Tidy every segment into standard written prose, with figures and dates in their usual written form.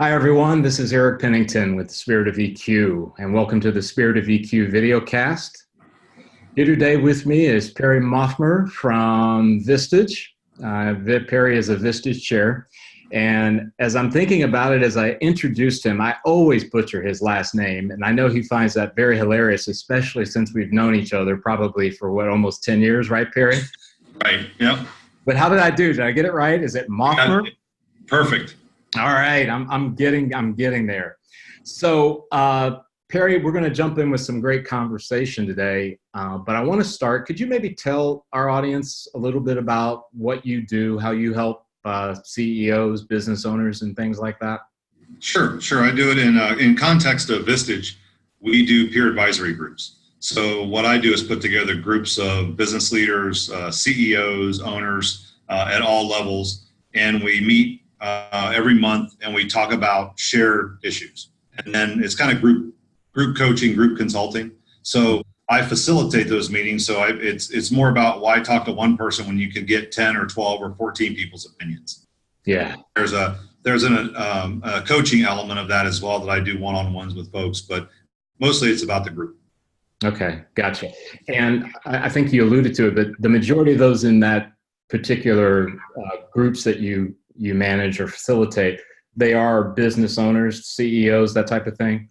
Hi, everyone. This is Eric Pennington with the Spirit of EQ, and welcome to the Spirit of EQ Videocast. Here today with me is Perry Maughmer from Vistage. Perry is a Vistage Chair, and as I'm thinking about it, as I introduced him, I always butcher his last name, and I know he finds that very hilarious, especially since we've known each other probably for, almost 10 years, right, Perry? Right, yep. But how did I do? Did I get it right? Is it Maughmer? Perfect. All right, I'm getting there. So, Perry, we're going to jump in with some great conversation today, but I want to start. Could you maybe tell our audience a little bit about what you do, how you help CEOs, business owners, and things like that? Sure. I do it in context of Vistage. We do peer advisory groups. So what I do is put together groups of business leaders, CEOs, owners at all levels, and we meet every month and we talk about shared issues. And then it's kind of group coaching, group consulting. So I facilitate those meetings. So it's more about why talk to one person when you could get 10 or 12 or 14 people's opinions. Yeah. There's a coaching element of that as well that I do one-on-ones with folks, but mostly it's about the group. Okay, gotcha. And I think you alluded to it, but the majority of those in that particular groups that you manage or facilitate, they are business owners, CEOs, that type of thing?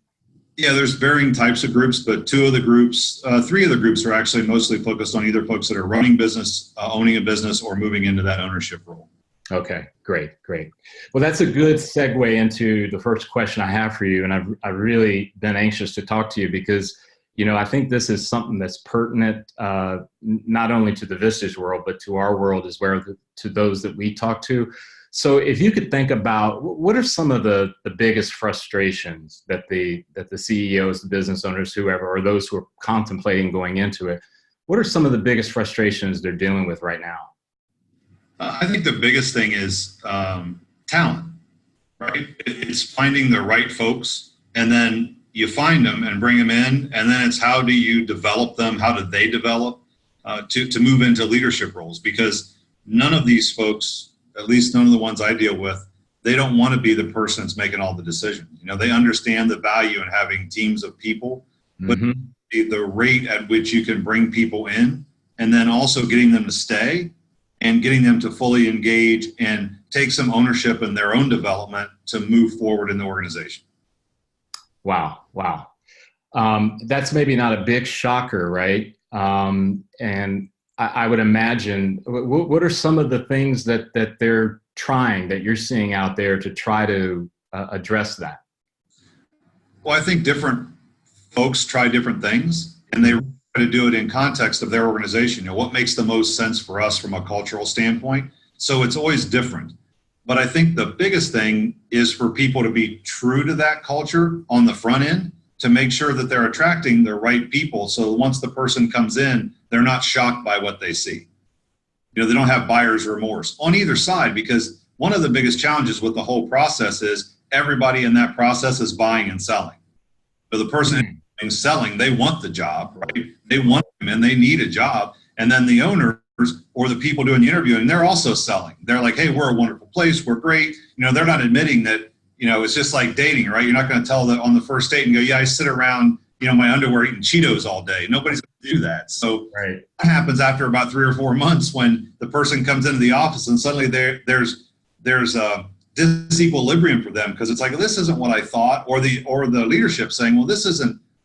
Yeah, there's varying types of groups, but three of the groups are actually mostly focused on either folks that are running business, owning a business, or moving into that ownership role. Okay, great. Well, that's a good segue into the first question I have for you, and I've really been anxious to talk to you because, I think this is something that's pertinent not only to the Vistage world, but to our world as well, to those that we talk to. So if you could think about what are some of the biggest frustrations that the CEOs, the business owners, whoever, or those who are contemplating going into it, what are some of the biggest frustrations they're dealing with right now? I think the biggest thing is talent, right? It's finding the right folks, and then you find them and bring them in, and then it's how do you develop them? How do they develop to move into leadership roles? Because none of these folks, at least none of the ones I deal with, they don't want to be the person that's making all the decisions. They understand the value in having teams of people, but the rate at which you can bring people in, and then also getting them to stay and getting them to fully engage and take some ownership in their own development to move forward in the organization. Wow. That's maybe not a big shocker, right? And I would imagine, what are some of the things that they're trying, that you're seeing out there to try to address that? Well, I think different folks try different things, and they try to do it in context of their organization. What makes the most sense for us from a cultural standpoint? So it's always different. But I think the biggest thing is for people to be true to that culture on the front end, to make sure that they're attracting the right people. So once the person comes in, they're not shocked by what they see. They don't have buyer's remorse on either side, because one of the biggest challenges with the whole process is everybody in that process is buying and selling. So the person selling, they want the job, right? They want them and they need a job. And then the owners or the people doing the interviewing, they're also selling. They're like, hey, we're a wonderful place. We're great. They're not admitting that, it's just like dating, right? You're not going to tell them on the first date and go, yeah, I sit around, my underwear eating Cheetos all day. Nobody's going to do that. So right. That happens after about 3 or 4 months when the person comes into the office and suddenly there's a disequilibrium for them, because it's like, this isn't what I thought, or the leadership saying, well,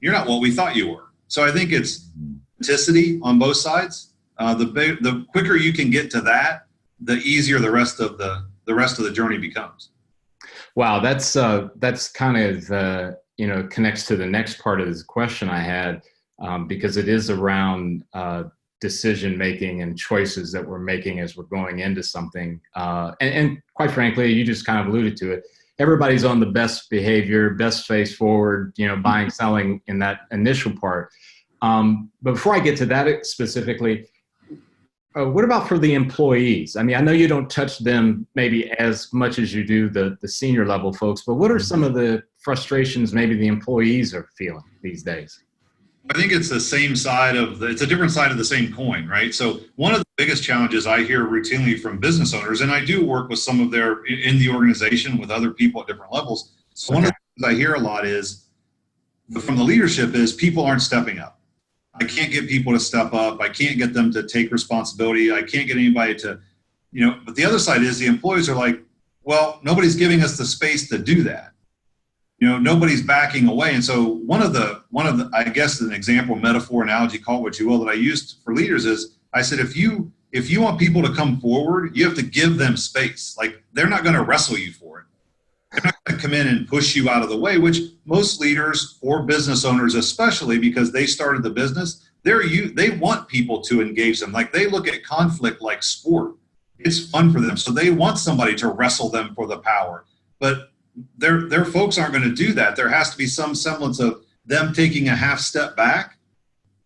you're not what we thought you were. So I think it's authenticity on both sides. The quicker you can get to that, the easier the rest of the journey becomes. Wow, that's kind of connects to the next part of this question I had, because it is around decision making and choices that we're making as we're going into something. And quite frankly, you just kind of alluded to it. Everybody's on the best behavior, best face forward, buying, selling in that initial part. But before I get to that specifically, what about for the employees? I mean, I know you don't touch them maybe as much as you do the senior level folks, but what are some of the frustrations maybe the employees are feeling these days? I think it's the same side it's a different side of the same coin, right? So one of the biggest challenges I hear routinely from business owners, and I do work with some of their in the organization with other people at different levels. So one of the things I hear a lot is from the leadership is people aren't stepping up. I can't get people to step up. I can't get them to take responsibility. I can't get anybody to, but the other side is the employees are like, well, nobody's giving us the space to do that. Nobody's backing away. And so one of the, I guess an example, metaphor, analogy, call it what you will, that I used for leaders is I said, if you want people to come forward, you have to give them space. Like they're not going to wrestle you for it. They're not going to come in and push you out of the way, which most leaders or business owners, especially because they started the business, they want people to engage them. Like they look at conflict like sport. It's fun for them. So they want somebody to wrestle them for the power. But their folks aren't going to do that. There has to be some semblance of them taking a half step back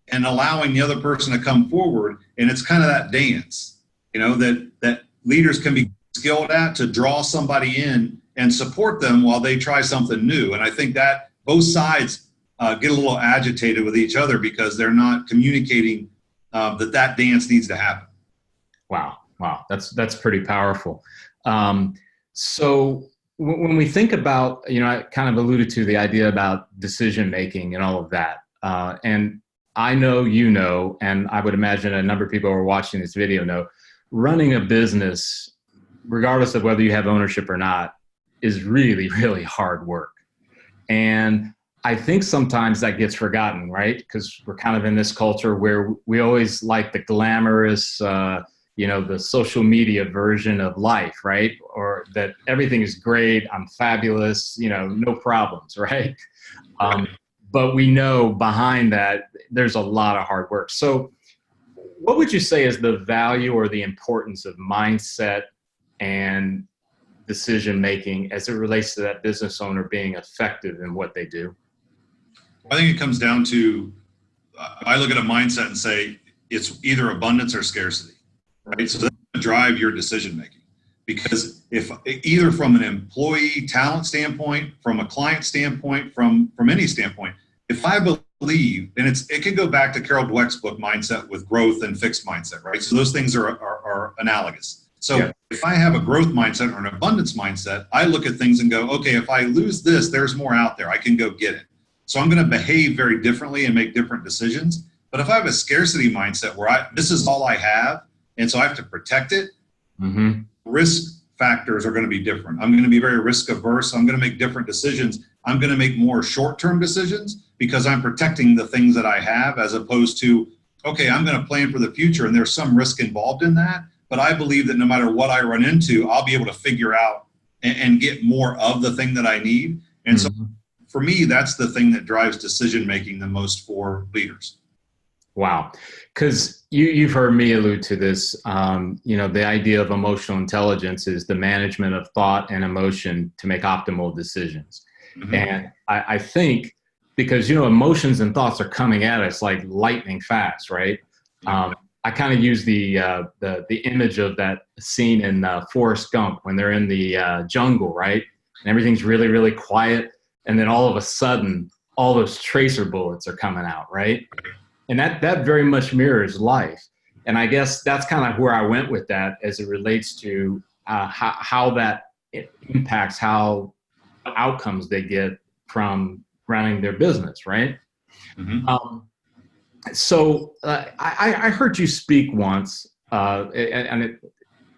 and allowing the other person to come forward. And it's kind of that dance, that leaders can be skilled at to draw somebody in and support them while they try something new. And I think that both sides get a little agitated with each other because they're not communicating that dance needs to happen. Wow. That's pretty powerful. So when we think about, I kind of alluded to the idea about decision-making and all of that. And I know, and I would imagine a number of people who are watching this video know, running a business, regardless of whether you have ownership or not, is really, really hard work. And I think sometimes that gets forgotten, right? Because we're kind of in this culture where we always like the glamorous, the social media version of life, right? Or that everything is great, I'm fabulous, no problems, right? But we know behind that, there's a lot of hard work. So what would you say is the value or the importance of mindset and decision-making as it relates to that business owner being effective in what they do? I think it comes down to, I look at a mindset and say, it's either abundance or scarcity, right? So that's going to drive your decision-making. Because if either from an employee talent standpoint, from a client standpoint, from any standpoint, if I believe, and it can go back to Carol Dweck's book, Mindset with Growth and Fixed Mindset, right? So those things are analogous. So if I have a growth mindset or an abundance mindset, I look at things and go, okay, if I lose this, there's more out there. I can go get it. So I'm going to behave very differently and make different decisions. But if I have a scarcity mindset where this is all I have, and so I have to protect it, risk factors are going to be different. I'm going to be very risk averse. I'm going to make different decisions. I'm going to make more short-term decisions because I'm protecting the things that I have, as opposed to, okay, I'm going to plan for the future and there's some risk involved in that. But I believe that no matter what I run into, I'll be able to figure out and get more of the thing that I need. And so for me, that's the thing that drives decision-making the most for leaders. Wow. Because you've heard me allude to this, the idea of emotional intelligence is the management of thought and emotion to make optimal decisions. And I think because, emotions and thoughts are coming at us like lightning fast, right? I kind of use the image of that scene in Forrest Gump when they're in the jungle, right? And everything's really, really quiet. And then all of a sudden, all those tracer bullets are coming out, right? And that very much mirrors life. And I guess that's kind of where I went with that as it relates to how that impacts how outcomes they get from running their business, right? So I heard you speak once, and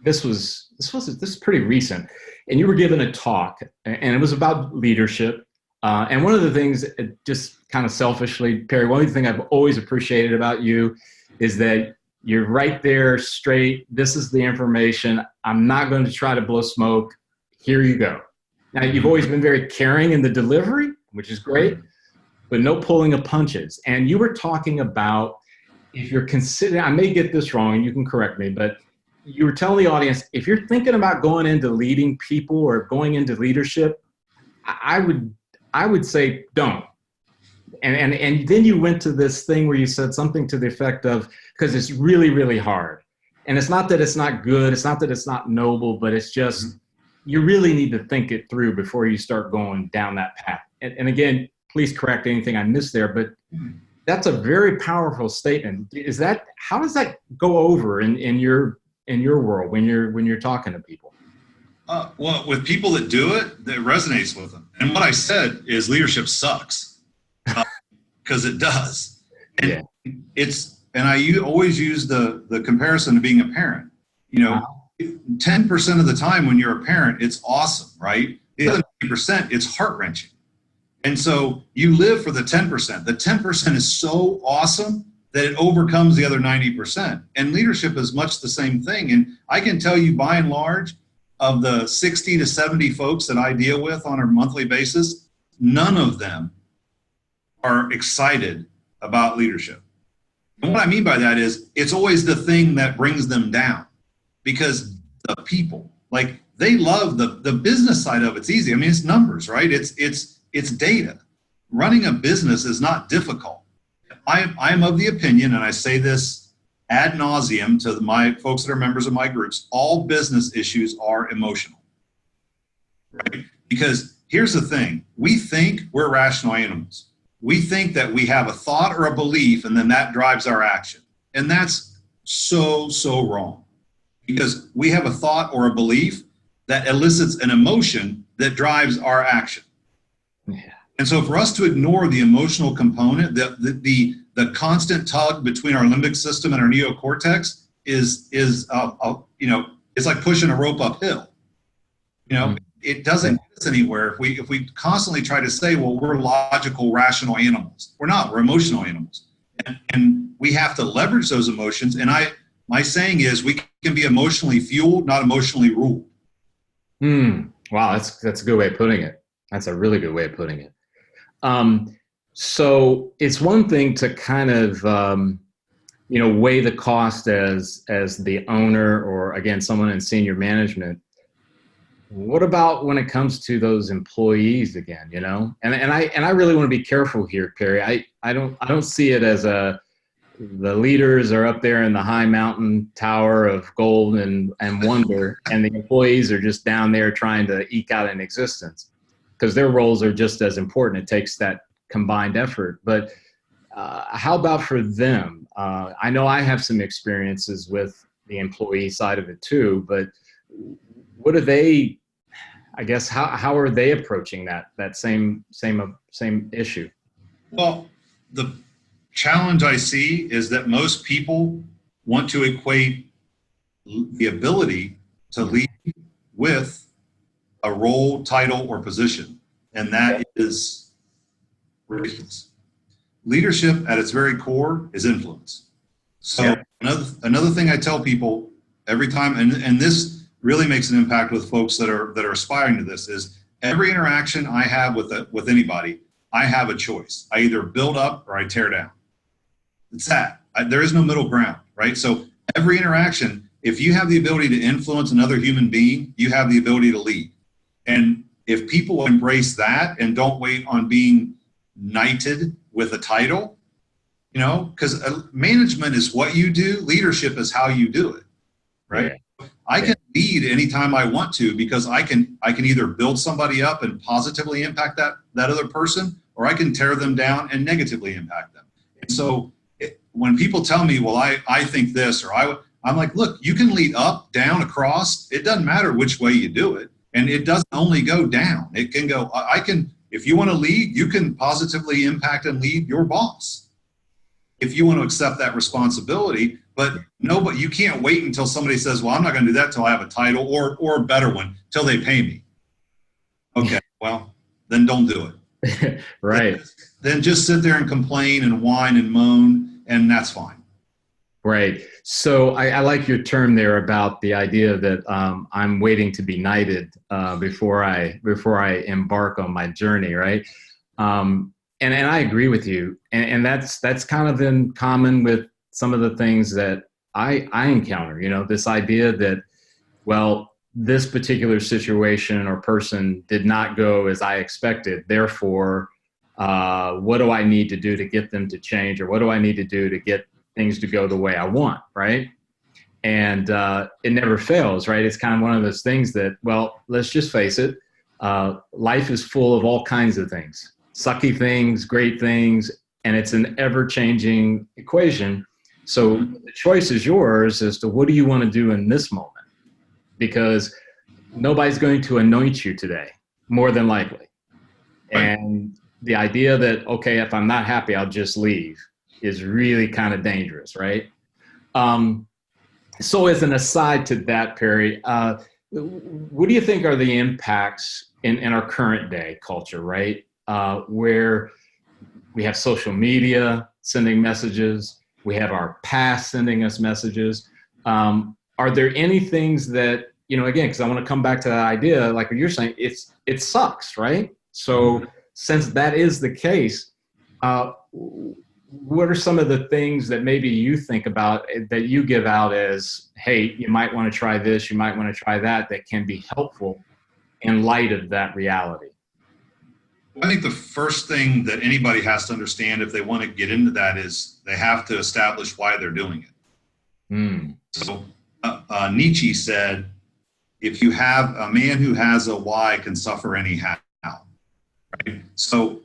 this is pretty recent, and you were given a talk, and it was about leadership. And one of the things, just kind of selfishly, Perry, one of the things I've always appreciated about you is that you're right there, straight. This is the information. I'm not going to try to blow smoke. Here you go. Now, you've always been very caring in the delivery, which is great, but no pulling of punches. And you were talking about, if you're considering, I may get this wrong and you can correct me, but you were telling the audience, if you're thinking about going into leading people or going into leadership, I would say don't. And then you went to this thing where you said something to the effect of, because it's really, really hard. And it's not that it's not good, it's not that it's not noble, but it's just, you really need to think it through before you start going down that path. And again, please correct anything I missed there, but that's a very powerful statement. How does that go over in your world when you're talking to people? Well, with people that do it, that resonates with them. And what I said is leadership sucks, because it does. And Yeah. I always use the comparison to being a parent. 10% of the time when you're a parent, it's awesome, right? The other 90%, it's heart-wrenching. And so you live for the 10%. The 10% is so awesome that it overcomes the other 90%. And leadership is much the same thing. And I can tell you, by and large, of the 60 to 70 folks that I deal with on a monthly basis, none of them are excited about leadership. And what I mean by that is it's always the thing that brings them down, because the people, like, they love the business side of it's easy. I mean, it's numbers, right? It's data. Running a business is not difficult. I'm of the opinion, and I say this ad nauseum to my folks that are members of my groups, all business issues are emotional, right? Because here's the thing. We think we're rational animals. We think that we have a thought or a belief, and then that drives our action. And that's so wrong, because we have a thought or a belief that elicits an emotion that drives our action. Yeah. And so for us to ignore the emotional component, the constant tug between our limbic system and our neocortex is it's like pushing a rope uphill. It doesn't get us anywhere if we constantly try to say, well, we're logical, rational animals. We're not. We're emotional animals, and we have to leverage those emotions. And my saying is, we can be emotionally fueled, not emotionally ruled. Wow, that's a good way of putting it. That's a really good way of putting it. So it's one thing to kind of, weigh the cost as the owner, or again, someone in senior management. What about when it comes to those employees again, And I really want to be careful here, Perry. I don't see it as the leaders are up there in the high mountain tower of gold and wonder, and the employees are just down there trying to eke out an existence, because their roles are just as important. It takes that combined effort. But how about for them? I know I have some experiences with the employee side of it too, but what are they, I guess, how are they approaching that same issue? Well, the challenge I see is that most people want to equate the ability to lead with a role, title, or position. And that is ridiculous. Leadership at its very core is influence. So another thing I tell people every time, and this really makes an impact with folks that are aspiring to this, is every interaction I have with anybody, I have a choice. I either build up or I tear down. It's that. There is no middle ground, right? So every interaction, if you have the ability to influence another human being, you have the ability to lead. And if people embrace that and don't wait on being knighted with a title, because management is what you do, leadership is how you do it, right? Yeah. I can lead anytime I want to, because I can either build somebody up and positively impact that other person, or I can tear them down and negatively impact them. And so when people tell me, well, I think this, or I'm like, look, you can lead up, down, across. It doesn't matter which way you do it. And it doesn't only go down. It can go, if you want to lead, you can positively impact and lead your boss, if you want to accept that responsibility. But you can't wait until somebody says, well, I'm not going to do that till I have a title, or a better one, till they pay me. Okay, well, then don't do it. Right. Then just sit there and complain and whine and moan, and that's fine. Right. So I like your term there about the idea that I'm waiting to be knighted before I embark on my journey. Right. And I agree with you. And that's kind of in common with some of the things that I encounter, this idea that, well, this particular situation or person did not go as I expected. Therefore, what do I need to do to get them to change, or what do I need to do to get things to go the way I want, right? And it never fails, right? It's kind of one of those things that, well, let's just face it, life is full of all kinds of things, sucky things, great things, and it's an ever-changing equation. So the choice is yours as to what do you want to do in this moment, because nobody's going to anoint you today, more than likely. And the idea that, okay, if I'm not happy, I'll just leave is really kind of dangerous, right? So as an aside to that, Perry, what do you think are the impacts in our current day culture, right? Where we have social media sending messages, we have our past sending us messages. Are there any things that, again, because I want to come back to that idea, like what you're saying, it sucks, right? So since that is the case, what are some of the things that maybe you think about that you give out as, hey, you might want to try this, you might want to try that can be helpful in light of that reality? I think the first thing that anybody has to understand if they want to get into that is they have to establish why they're doing it. So Nietzsche said, if you have a man who has a why can suffer anyhow, right? So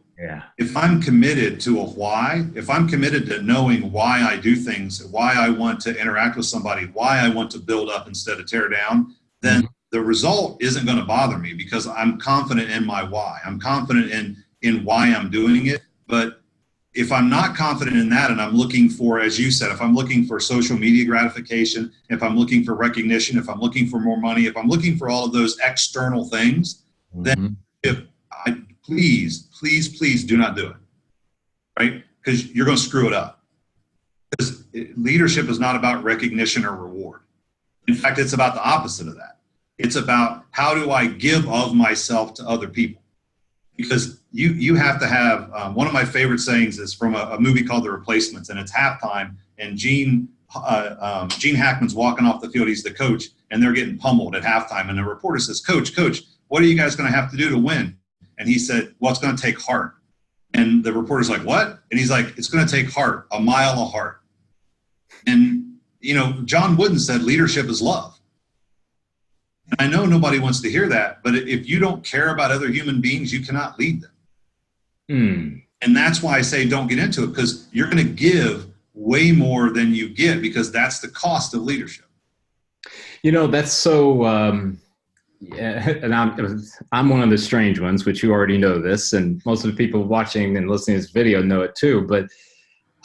if I'm committed to a why, if I'm committed to knowing why I do things, why I want to interact with somebody, why I want to build up instead of tear down, then the result isn't going to bother me because I'm confident in my why. I'm confident in why I'm doing it. But if I'm not confident in that and I'm looking for, as you said, if I'm looking for social media gratification, if I'm looking for recognition, if I'm looking for more money, if I'm looking for all of those external things, then please do not do it, right? Because you're going to screw it up. Because leadership is not about recognition or reward. In fact, it's about the opposite of that. It's about how do I give of myself to other people? Because you have to have, one of my favorite sayings is from a movie called The Replacements, and it's halftime, and Gene Hackman's walking off the field. He's the coach, and they're getting pummeled at halftime. And the reporter says, Coach, what are you guys going to have to do to win? And he said, well, it's going to take heart. And the reporter's like, what? And he's like, it's going to take heart, a mile of heart. And, John Wooden said leadership is love. And I know nobody wants to hear that, but if you don't care about other human beings, you cannot lead them. And that's why I say don't get into it, because you're going to give way more than you get, because that's the cost of leadership. That's so, and I'm one of the strange ones, which you already know this, and most of the people watching and listening to this video know it too, but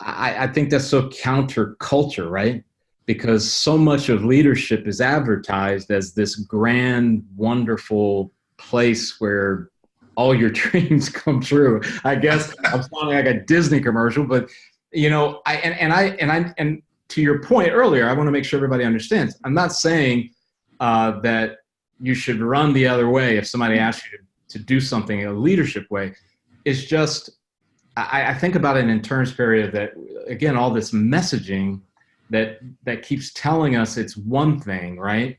I think that's so counterculture, right? Because so much of leadership is advertised as this grand, wonderful place where all your dreams come true. I guess I'm sounding like a Disney commercial, but and to your point earlier, I want to make sure everybody understands. I'm not saying that you should run the other way if somebody asks you to do something in a leadership way. It's just, I think about it in terms, Perry, that again, all this messaging that keeps telling us it's one thing, right?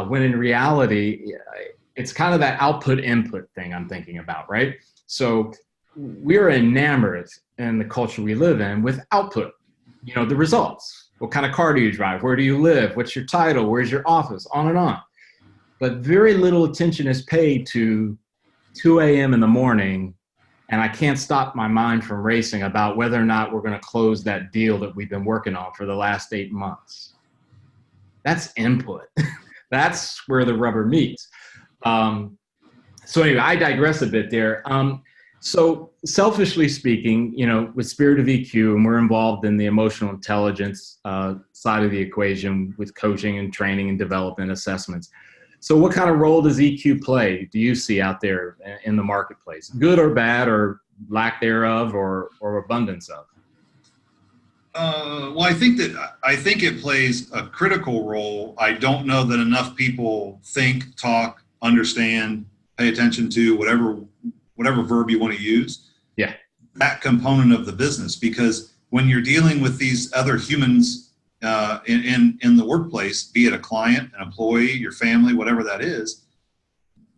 When in reality, it's kind of that output-input thing I'm thinking about, right? So we're enamored in the culture we live in with output, the results. What kind of car do you drive? Where do you live? What's your title? Where's your office? On and on. But very little attention is paid to 2 a.m. in the morning, and I can't stop my mind from racing about whether or not we're going to close that deal that we've been working on for the last 8 months. That's input. That's where the rubber meets. So anyway, I digress a bit there. So selfishly speaking, with Spirit of EQ, and we're involved in the emotional intelligence side of the equation with coaching and training and development assessments. So what kind of role does EQ play, do you see out there in the marketplace? Good or bad, or lack thereof, or abundance of? Well, I think it plays a critical role. I don't know that enough people think, talk, understand, pay attention to whatever verb you want to use. Yeah. That component of the business, because when you're dealing with these other humans in the workplace, be it a client, an employee, your family, whatever that is,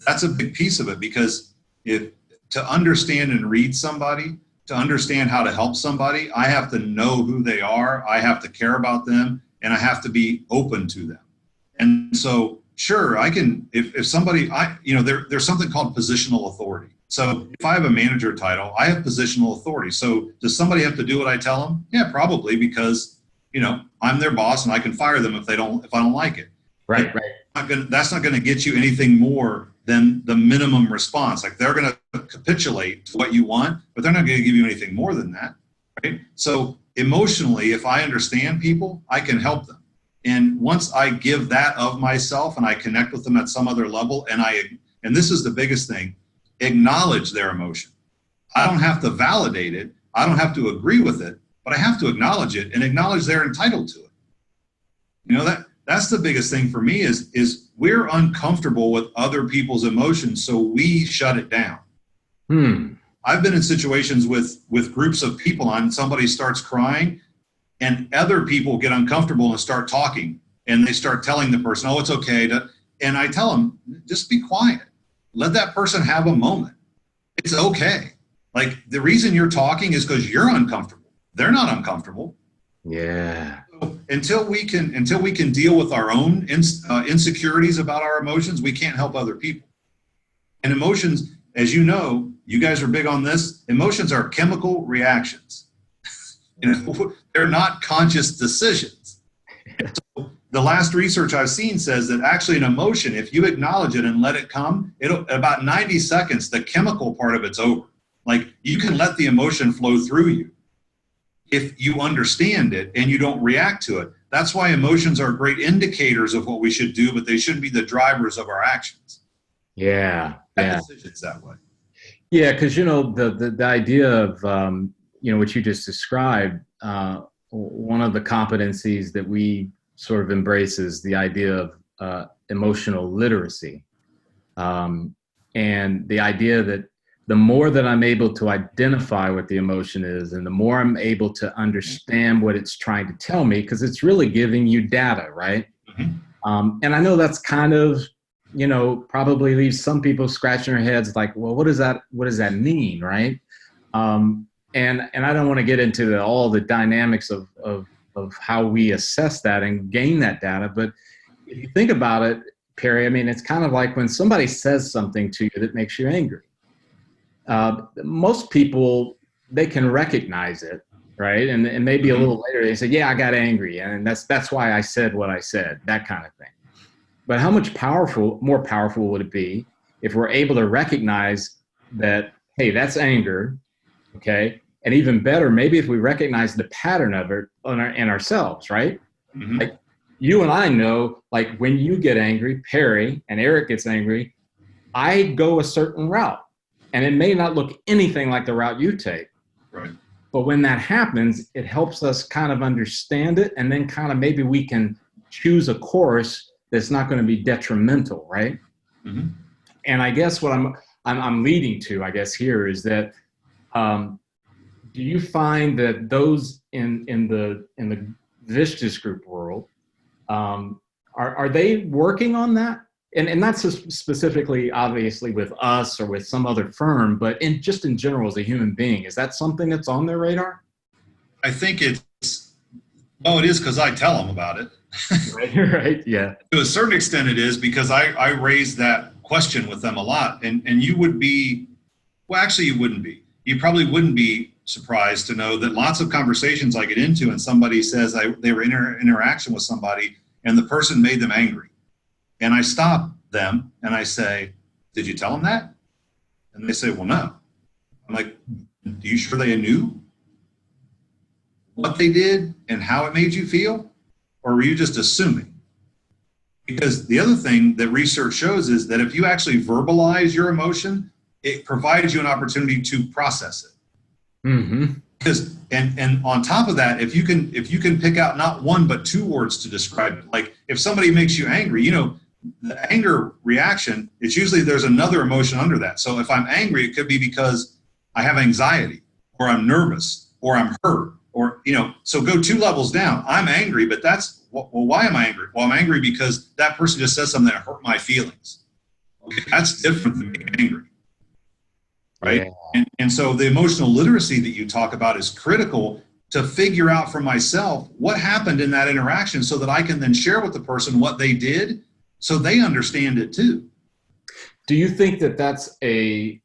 that's a big piece of it. Because to understand and read somebody, to understand how to help somebody, I have to know who they are, I have to care about them, and I have to be open to them. And so, sure, I can, if somebody, there's something called positional authority. So if I have a manager title, I have positional authority. So does somebody have to do what I tell them? Yeah, probably, because, I'm their boss and I can fire them if I don't like it. Right. That's not going to get you anything more than the minimum response. Like, they're going to capitulate to what you want, but they're not going to give you anything more than that. Right. So emotionally, if I understand people, I can help them. And once I give that of myself and I connect with them at some other level, and this is the biggest thing, acknowledge their emotion. I don't have to validate it. I don't have to agree with it, but I have to acknowledge it and acknowledge they're entitled to it. That's the biggest thing for me is we're uncomfortable with other people's emotions, so we shut it down. I've been in situations with groups of people and somebody starts crying and other people get uncomfortable and start talking and they start telling the person, oh, it's okay and I tell them, just be quiet. Let that person have a moment. It's okay. Like, the reason you're talking is because you're uncomfortable. They're not uncomfortable. Yeah. So until we can deal with our own insecurities about our emotions, we can't help other people. And emotions, as you know, you guys are big on this. Emotions are chemical reactions. They're not conscious decisions. So the last research I've seen says that actually an emotion, if you acknowledge it and let it come, about 90 seconds, the chemical part of it's over. Like, you can let the emotion flow through you if you understand it and you don't react to it. That's why emotions are great indicators of what we should do, but they shouldn't be the drivers of our actions. Yeah. Decisions that way. Yeah, because the idea of what you just described. One of the competencies that we sort of embrace is the idea of emotional literacy, and the idea that the more that I'm able to identify what the emotion is, and the more I'm able to understand what it's trying to tell me, because it's really giving you data, right? Mm-hmm. And I know that's kind of, probably leaves some people scratching their heads like, well, what does that mean, right? And I don't want to get into all the dynamics of how we assess that and gain that data. But if you think about it, Perry, I mean, it's kind of like when somebody says something to you that makes you angry. Most people, they can recognize it, right? And maybe a little later they say, yeah, I got angry. And that's why I said what I said, that kind of thing. But how much more powerful would it be if we're able to recognize that, hey, that's anger, okay? And even better, maybe if we recognize the pattern of it in ourselves, right? Mm-hmm. Like, you and I know, like, when you get angry, Perry, and Eric gets angry, I go a certain route. And it may not look anything like the route you take. Right. But when that happens, it helps us kind of understand it. And then kind of maybe we can choose a course that's not going to be detrimental, right? Mm-hmm. And I guess what I'm leading to, I guess, here is that do you find that those in the Vistage group world, are they working on that? And not so specifically, obviously, with us or with some other firm, but just in general as a human being, is that something that's on their radar? I think it is because I tell them about it. Right, yeah. To a certain extent it is, because I raise that question with them a lot. And you would be, well, actually you wouldn't be. You probably wouldn't be surprised to know that lots of conversations I get into and somebody says they were in interaction with somebody and the person made them angry. And I stop them and I say, did you tell them that? And they say, well, no. I'm like, are you sure they knew what they did and how it made you feel? Or were you just assuming? Because the other thing that research shows is that if you actually verbalize your emotion, it provides you an opportunity to process it. Mm-hmm. Because and on top of that, if you can pick out not one but two words to describe it, like if somebody makes you angry, the anger reaction, it's usually there's another emotion under that. So if I'm angry, it could be because I have anxiety, or I'm nervous, or I'm hurt, or, so go two levels down. I'm angry, but why am I angry? Well, I'm angry because that person just said something that hurt my feelings. Okay, that's different than being angry, right? Yeah. And so the emotional literacy that you talk about is critical to figure out for myself what happened in that interaction so that I can then share with the person what they did so they understand it too. Do you think that that's a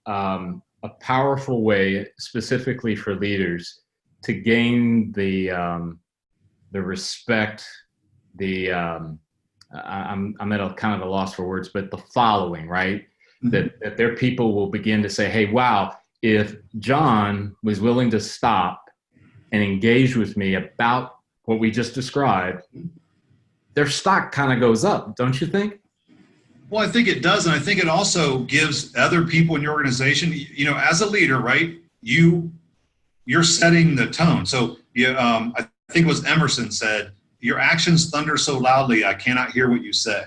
powerful way, specifically for leaders, to gain the respect, I'm at a kind of a loss for words, but the following, right? Mhm. That their people will begin to say, hey, wow, if John was willing to stop and engage with me about what we just described, their stock kind of goes up, don't you think? Well, I think it does, and I think it also gives other people in your organization, as a leader, right? You're setting the tone. So, I think it was Emerson said, "Your actions thunder so loudly, I cannot hear what you say."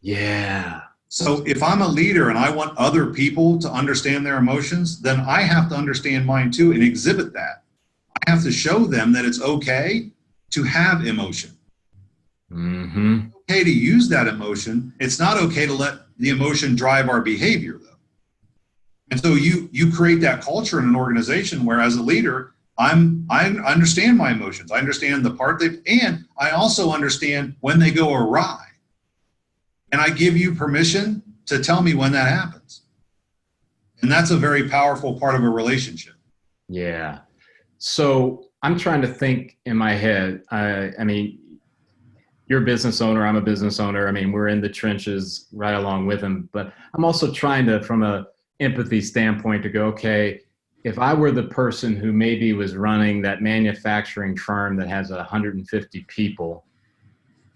Yeah. So, if I'm a leader and I want other people to understand their emotions, then I have to understand mine too and exhibit that. I have to show them that it's okay to have emotion. Mm-hmm. Okay to use that emotion. It's not okay to let the emotion drive our behavior, though. And so you create that culture in an organization where, as a leader, I understand my emotions. I understand the part and I also understand when they go awry. And I give you permission to tell me when that happens. And that's a very powerful part of a relationship. Yeah. So I'm trying to think in my head. I mean, you're a business owner. I'm a business owner. I mean, we're in the trenches right along with him. But I'm also trying to, from a empathy standpoint, to go, okay, if I were the person who maybe was running that manufacturing firm that has 150 people,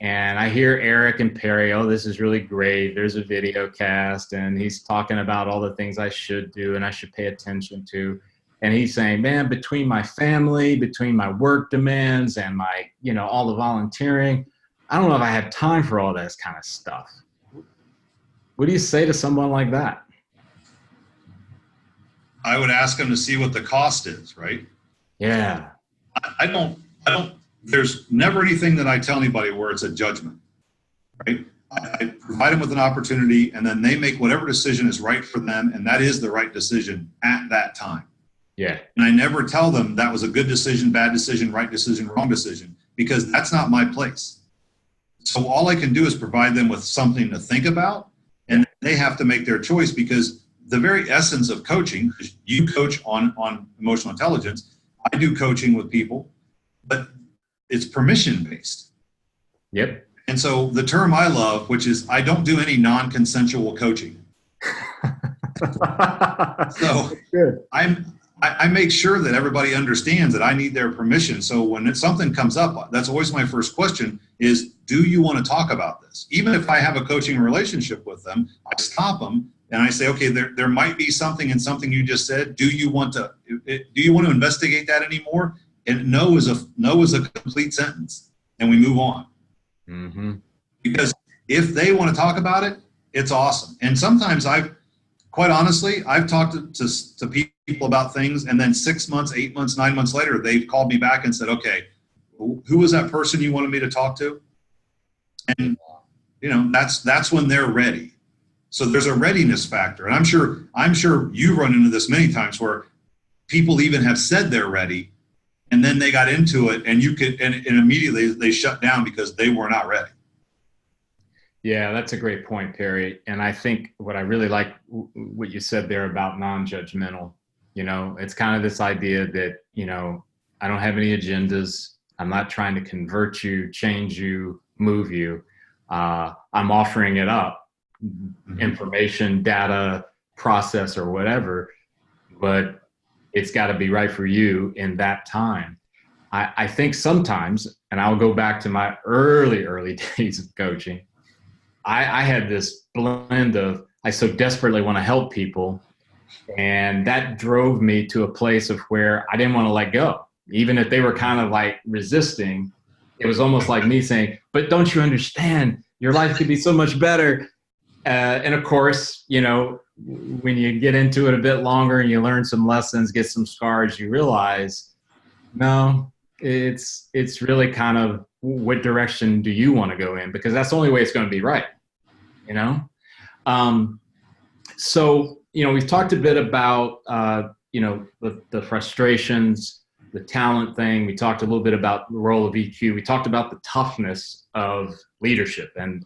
and I hear Eric and Perry, oh, this is really great. There's a video cast, and he's talking about all the things I should do and I should pay attention to. And he's saying, man, between my family, between my work demands and my, all the volunteering, I don't know if I have time for all this kind of stuff. What do you say to someone like that? I would ask them to see what the cost is, right? Yeah. I don't, there's never anything that I tell anybody where it's a judgment, right? I provide them with an opportunity, and then they make whatever decision is right for them, and that is the right decision at that time. Yeah. And I never tell them that was a good decision, bad decision, right decision, wrong decision, because that's not my place. So all I can do is provide them with something to think about, and they have to make their choice, because the very essence of coaching, you coach on emotional intelligence, I do coaching with people, but it's permission based. Yep. And so the term I love, which is I don't do any non-consensual coaching. So good. I make sure that everybody understands that I need their permission. So when something comes up, that's always my first question is, do you want to talk about this? Even if I have a coaching relationship with them, I stop them and I say, okay, there might be something in something you just said. Do you want to investigate that anymore? And no is a complete sentence, and we move on. Mm-hmm. Because if they want to talk about it, it's awesome. And sometimes quite honestly, I've talked to people about things, and then 6 months, 8 months, 9 months later, they've called me back and said, okay, who was that person you wanted me to talk to? And, that's when they're ready. So there's a readiness factor. And I'm sure you run into this many times where people even have said they're ready, and then they got into it, and and immediately they shut down because they were not ready. Yeah, that's a great point, Perry. And I think what I really like what you said there about non-judgmental, it's kind of this idea that, I don't have any agendas. I'm not trying to convert you, change you, move you. I'm offering it up, information, data, process, or whatever, but it's got to be right for you in that time. I think sometimes, and I'll go back to my early days of coaching, I had this blend of, I so desperately want to help people. And that drove me to a place of where I didn't want to let go. Even if they were kind of like resisting, it was almost like me saying, but don't you understand? Your life could be so much better. And of course, when you get into it a bit longer and you learn some lessons, get some scars, you realize, no, it's really kind of, what direction do you want to go in? Because that's the only way it's going to be right. So, we've talked a bit about, the frustrations, the talent thing. We talked a little bit about the role of EQ. We talked about the toughness of leadership and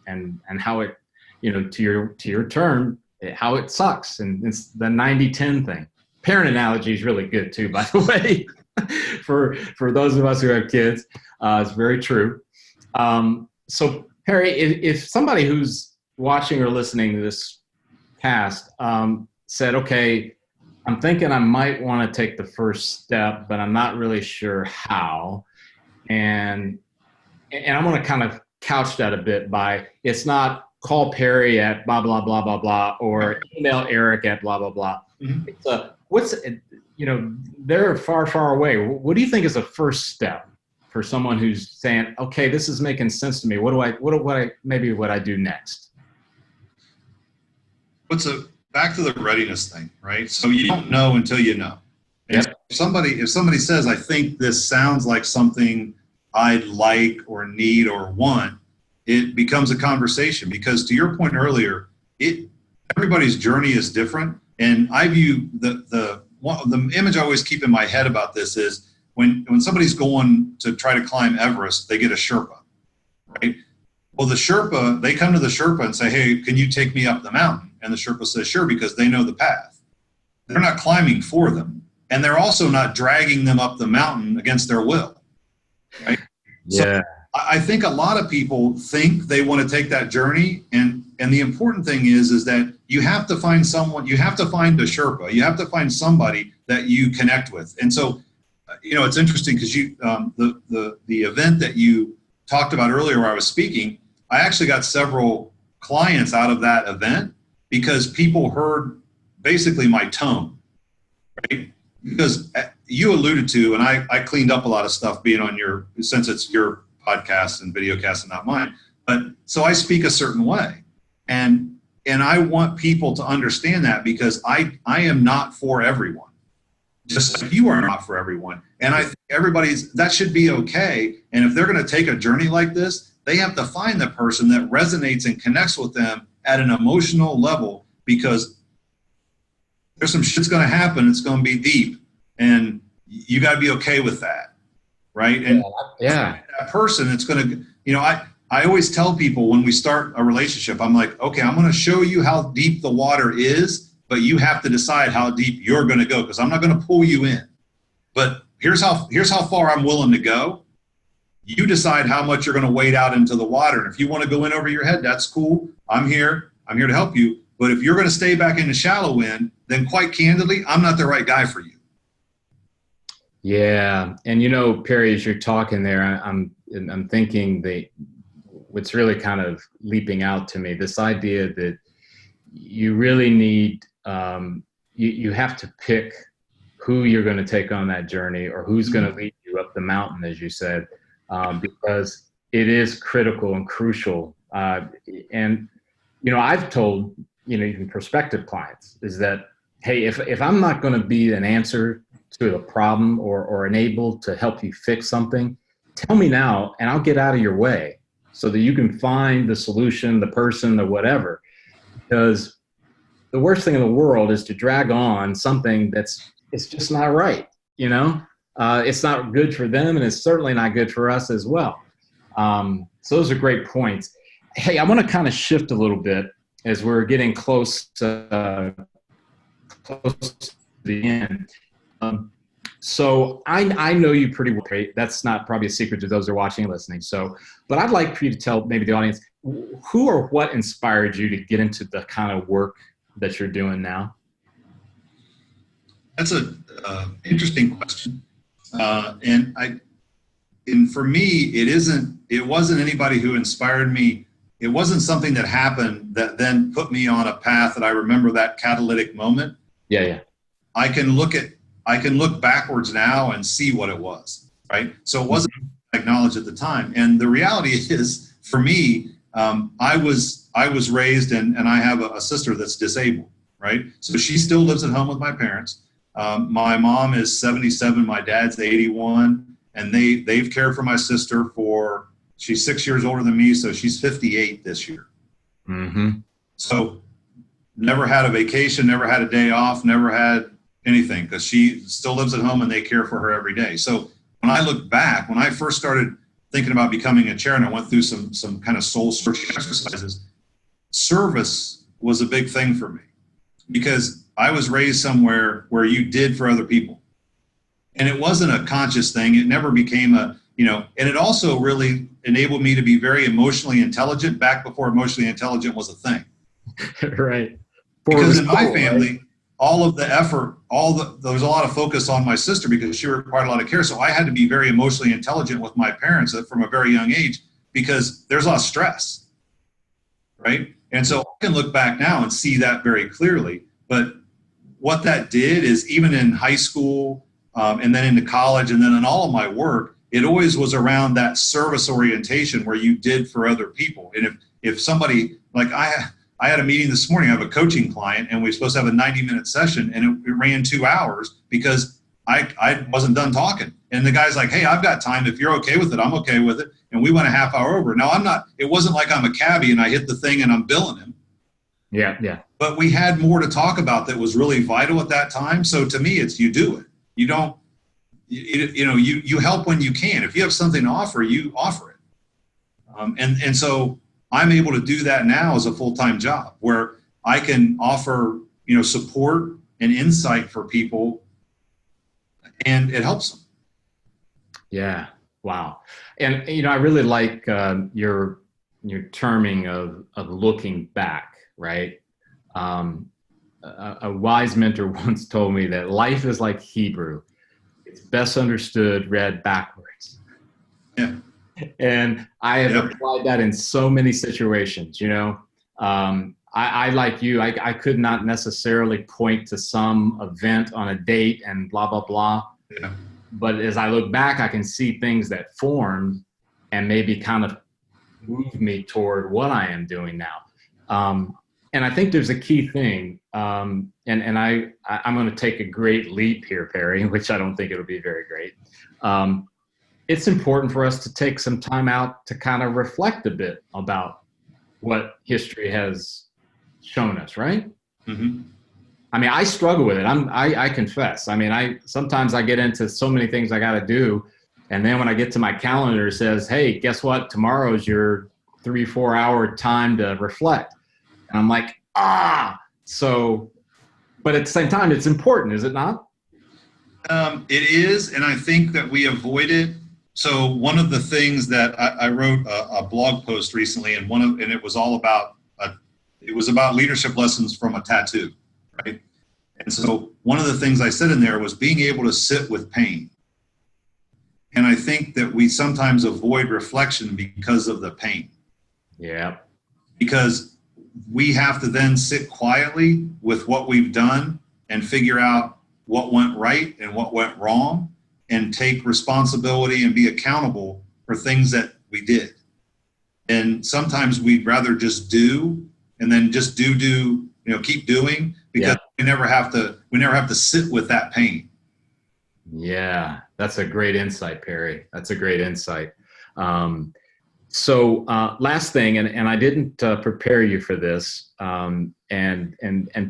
how it, to your term, how it sucks. And it's the 90-10 thing. Parent analogy is really good too, by the way, for those of us who have kids. It's very true. So Perry, if somebody who's watching or listening to this cast said, okay, I'm thinking I might want to take the first step, but I'm not really sure how. And I want to kind of couch that a bit by, it's not call Perry at blah, blah, blah, blah, blah, or email Eric at blah, blah, blah. Mm-hmm. They're far, far away. What do you think is the first step for someone who's saying, okay, this is making sense to me. What I do next? Back to the readiness thing, right? So you don't know until you know. And yep. If somebody says, I think this sounds like something I'd like or need or want, it becomes a conversation, because to your point earlier, everybody's journey is different. And I view the image I always keep in my head about this is when somebody's going to try to climb Everest, they get a Sherpa, right? Well, they come to the Sherpa and say, hey, can you take me up the mountain? And the Sherpa says, sure, because they know the path. They're not climbing for them. And they're also not dragging them up the mountain against their will, right? Yeah. So I think a lot of people think they want to take that journey. And the important thing is that you have to find someone, you have to find a Sherpa, you have to find somebody that you connect with. And so, it's interesting because the event that you talked about earlier where I was speaking, I actually got several clients out of that event because people heard basically my tone, right? Because you alluded to, and I cleaned up a lot of stuff being on since it's your podcast and videocast and not mine, but so I speak a certain way. And I want people to understand that, because I am not for everyone. Just like you are not for everyone. And I think that should be okay. And if they're going to take a journey like this, they have to find the person that resonates and connects with them at an emotional level, because there's some shit's going to happen. It's going to be deep, and you got to be okay with that. Right. And that person, it's going to, I always tell people when we start a relationship, I'm like, okay, I'm going to show you how deep the water is, but you have to decide how deep you're going to go, because I'm not going to pull you in. But here's how far I'm willing to go. You decide how much you're going to wade out into the water. And if you want to go in over your head, that's cool. I'm here to help you. But if you're going to stay back in the shallow end, then quite candidly, I'm not the right guy for you. Yeah. And Perry, as you're talking there, I'm thinking what's really kind of leaping out to me, this idea that you really need, you have to pick who you're going to take on that journey, or who's going to lead you up the mountain, as you said, because it is critical and crucial. And I've told, even prospective clients, is that, hey, if I'm not going to be an answer to a problem or unable to help you fix something, tell me now, and I'll get out of your way so that you can find the solution, the person, the whatever. Because the worst thing in the world is to drag on something it's just not right. It's not good for them, and it's certainly not good for us as well. So those are great points. Hey, I want to kind of shift a little bit as we're getting close to the end. So I know you pretty well. That's not probably a secret to those who are watching and listening. But I'd like for you to tell maybe the audience who or what inspired you to get into the kind of work that you're doing now. That's an interesting question. And for me, it wasn't anybody who inspired me. It wasn't something that happened that then put me on a path that I remember that catalytic moment. Yeah. I can look backwards now and see what it was, right? So it wasn't acknowledged at the time. And the reality is, for me, I was raised and I have a sister that's disabled, right? So she still lives at home with my parents. My mom is 77, my dad's 81, and they've cared for my sister she's 6 years older than me, so she's 58 this year. Mm-hmm. So never had a vacation, never had a day off, never had anything, because she still lives at home and they care for her every day. So when I look back, when I first started thinking about becoming a chair and I went through some kind of soul searching exercises, service was a big thing for me. because I was raised somewhere where you did for other people. And it wasn't a conscious thing. It never became a, and it also really enabled me to be very emotionally intelligent back before emotionally intelligent was a thing. Right. Because in my family, right? All of the effort, there was a lot of focus on my sister because she required a lot of care. So I had to be very emotionally intelligent with my parents from a very young age because there's a lot of stress, right? And so I can look back now and see that very clearly. But what that did is even in high school and then into college and then in all of my work, it always was around that service orientation where you did for other people. And if somebody, like I had a meeting this morning, I have a coaching client and we were supposed to have a 90-minute session and it ran 2 hours because I wasn't done talking. And the guy's like, hey, I've got time. If you're okay with it, I'm okay with it. And we went a half hour over. Now it wasn't like I'm a cabbie and I hit the thing and I'm billing him. Yeah, yeah. But we had more to talk about that was really vital at that time. So to me, it's you do it. You don't, you help when you can. If you have something to offer, you offer it. And so I'm able to do that now as a full-time job where I can offer, support and insight for people and it helps them. Yeah. Wow. And, I really like your terming of looking back, right? A wise mentor once told me that life is like Hebrew. It's best understood, read backwards. Yeah. And I have applied that in so many situations, I like you, I could not necessarily point to some event on a date and blah, blah, blah. Yeah. But as I look back, I can see things that formed and maybe kind of moved me toward what I am doing now. And I think there's a key thing, and I'm going to take a great leap here, Perry, which I don't think it'll be very great. It's important for us to take some time out to kind of reflect a bit about what history has shown us, right? Mm-hmm. I mean, I struggle with it. I confess. I mean, sometimes I get into so many things I got to do. And then when I get to my calendar, it says, hey, guess what? Tomorrow's your 3-4 hour time to reflect. And I'm like, so, but at the same time, it's important, is it not? It is. And I think that we avoid it. So one of the things that I wrote a blog post recently and it was all about, it was about leadership lessons from a tattoo, right? And so one of the things I said in there was being able to sit with pain. And I think that we sometimes avoid reflection because of the pain. Yeah. Because we have to then sit quietly with what we've done and figure out what went right and what went wrong and take responsibility and be accountable for things that we did. And sometimes we'd rather just do and then just keep doing because we never have to sit with that pain. Yeah, that's a great insight, Perry. That's a great insight. So last thing, and I didn't prepare you for this, and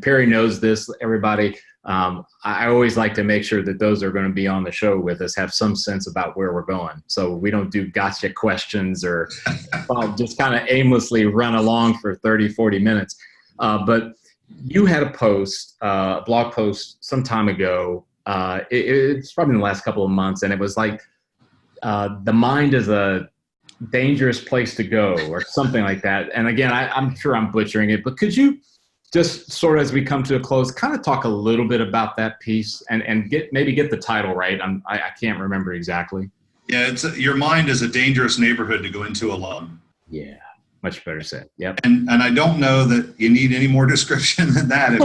Perry knows this, everybody. I always like to make sure that those that are going to be on the show with us have some sense about where we're going. So we don't do gotcha questions or just kind of aimlessly run along for 30, 40 minutes. But you had a blog post some time ago. It's probably in the last couple of months, and it was like the mind is a dangerous place to go or something like that. And again, I'm sure I'm butchering it, but could you just sort of, as we come to a close, kind of talk a little bit about that piece and get the title right? I can't remember exactly. Yeah, your mind is a dangerous neighborhood to go into alone. Yeah, much better said. Yep. And I don't know that you need any more description than that.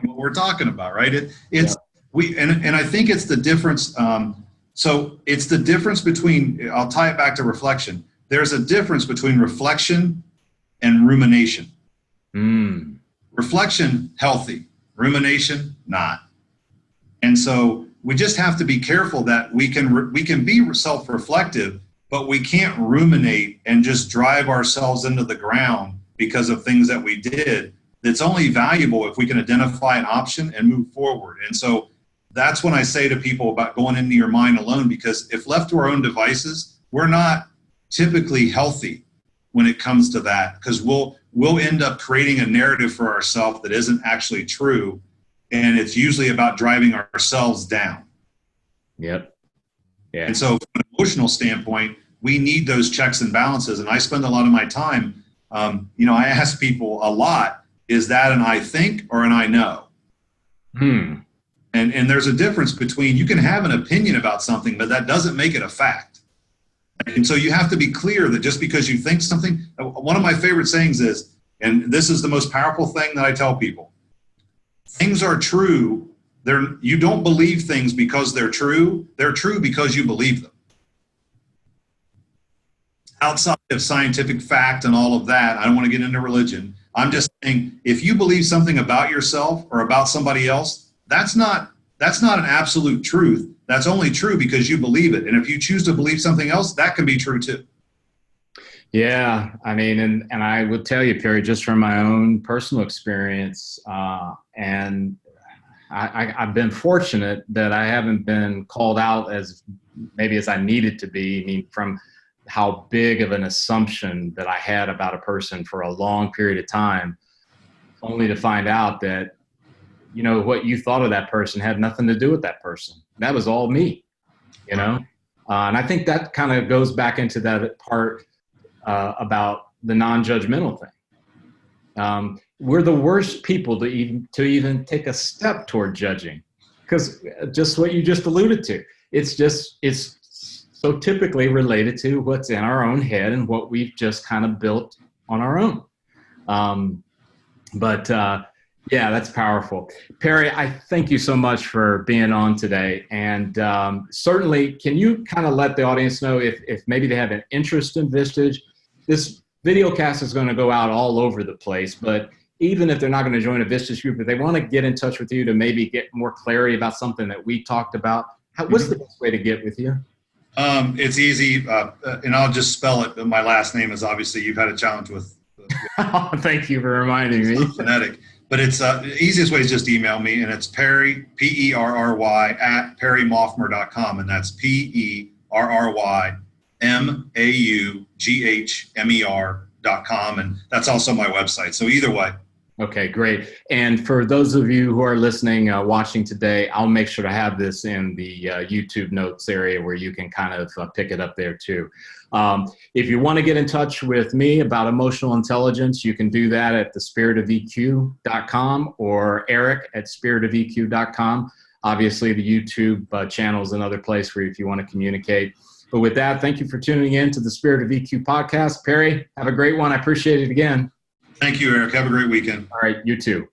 What we're talking about, right? And I think it's the difference. So it's the difference between, I'll tie it back to reflection. There's a difference between reflection and rumination. Reflection, healthy. Rumination, not. And so we just have to be careful that we can be self-reflective, but we can't ruminate and just drive ourselves into the ground because of things that we did. It's only valuable if we can identify an option and move forward. And so that's when I say to people about going into your mind alone, because if left to our own devices, we're not typically healthy when it comes to that, because we'll end up creating a narrative for ourselves that isn't actually true. And it's usually about driving ourselves down. Yep. Yeah. And so from an emotional standpoint, we need those checks and balances. And I spend a lot of my time, I ask people a lot, is that an I think or an I know? And there's a difference between, you can have an opinion about something, but that doesn't make it a fact. And so you have to be clear that just because you think something, one of my favorite sayings is, and this is the most powerful thing that I tell people, things are true. You don't believe things because they're true because you believe them. Outside of scientific fact and all of that, I don't want to get into religion. I'm just saying, if you believe something about yourself or about somebody else, that's not an absolute truth. That's only true because you believe it. And if you choose to believe something else, that can be true too. Yeah, I mean, and I would tell you, Perry, just from my own personal experience, and I've been fortunate that I haven't been called out as maybe as I needed to be. I mean, from how big of an assumption that I had about a person for a long period of time, only to find out that, what you thought of that person had nothing to do with that person. That was all me, and I think that kind of goes back into that part about the non-judgmental thing. We're the worst people to even take a step toward judging, because just what you just alluded to, it's so typically related to what's in our own head and what we've just kind of built on our own. Yeah, that's powerful. Perry, I thank you so much for being on today. And certainly, can you kind of let the audience know if maybe they have an interest in Vistage? This videocast is going to go out all over the place, but even if they're not going to join a Vistage group, if they want to get in touch with you to maybe get more clarity about something that we talked about, what's the best way to get with you? It's easy, and I'll just spell it. But my last name is, obviously, you've had a challenge with. Thank you for reminding me. Phonetic. But it's the easiest way is just email me, and it's Perry, Perry, at perrymaughmer.com, and that's PerryMaughmer.com, and that's also my website. So either way. Okay, great. And for those of you who are listening, watching today, I'll make sure to have this in the YouTube notes area where you can kind of pick it up there too. If you want to get in touch with me about emotional intelligence, you can do that at thespiritofeq.com or eric@spiritofeq.com. Obviously, the YouTube channel is another place for you if you want to communicate. But with that, thank you for tuning in to the Spirit of EQ podcast. Perry, have a great one. I appreciate it again. Thank you, Eric. Have a great weekend. All right, you too.